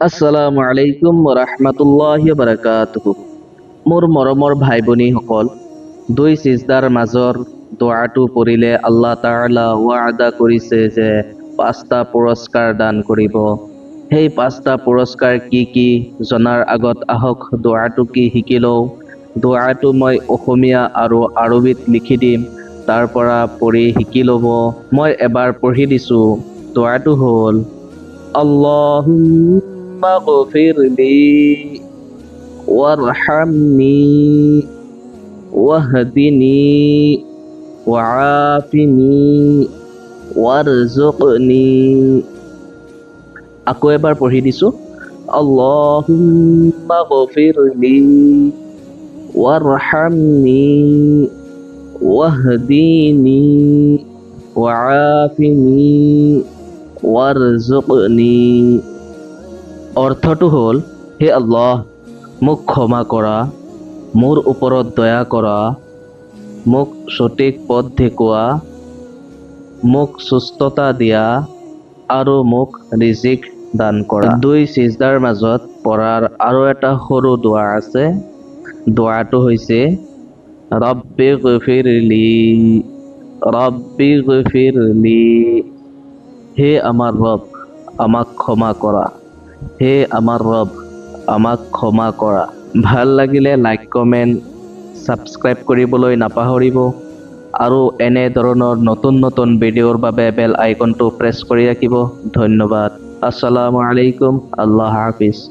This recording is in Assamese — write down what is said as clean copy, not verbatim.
আসসালামু আলাইকুম ৰাহমাতুল্লাহি ওয়া বাৰাকাতুহু। মোৰ মৰমৰ ভাই ভনীসকল, দুই সিজদাৰ মাজৰ দোৱাটো পঢ়িলে আল্লাহ তাআলা ওয়াদা কৰিছে যে পাঁচটা পুৰস্কাৰ দান কৰিব। সেই পাঁচটা পুৰস্কাৰ কি কি জনাৰ আগত আহক দোৱাটো কি শিকি লওঁ। দোৱাটো মই অসমীয়া আৰু আৰবিত লিখি দিম, তাৰ পৰা পঢ়ি শিকি ল'ব। মই এবাৰ পঢ়ি দিছোঁ। দোৱাটো হ'ল اللهم اغفر لي وارحمني واهدني وعافني وارزقني। আকৌ এবাৰ পঢ়ি দিছোঁ। اللهم اغفر لي وارحمني واهدني وعافني ৱাৰজুকনি। অৰ্থটো হ'ল, হে আল্লাহ, মোক ক্ষমা কৰা, মোৰ ওপৰত দয়া কৰা, মোক সঠিক পথ দেখুওৱা, মোক সুস্থতা দিয়া আৰু মোক ৰিজিক দান কৰা। দুই সিজদাৰ মাজত পঢ়াৰ আৰু এটা সৰু দোৱা আছে। দোৱাটো হৈছে ৰব্বি গফিৰলি, ৰব্বি গফিৰলি। হে আমাৰ ৰব, আমাক ক্ষমা কৰা। হে আমাৰ ৰব, আমাক ক্ষমা কৰা। ভাল লাগিলে লাইক, কমেণ্ট, ছাবস্ক্ৰাইব কৰিবলৈ নাপাহৰিব আৰু এনে ধৰণৰ নতুন নতুন ভিডিঅ'ৰ বাবে বেল আইকনটো প্ৰেছ কৰি ৰাখিব। ধন্যবাদ। আসসালামু আলাইকুম। আল্লাহ হাফিজ।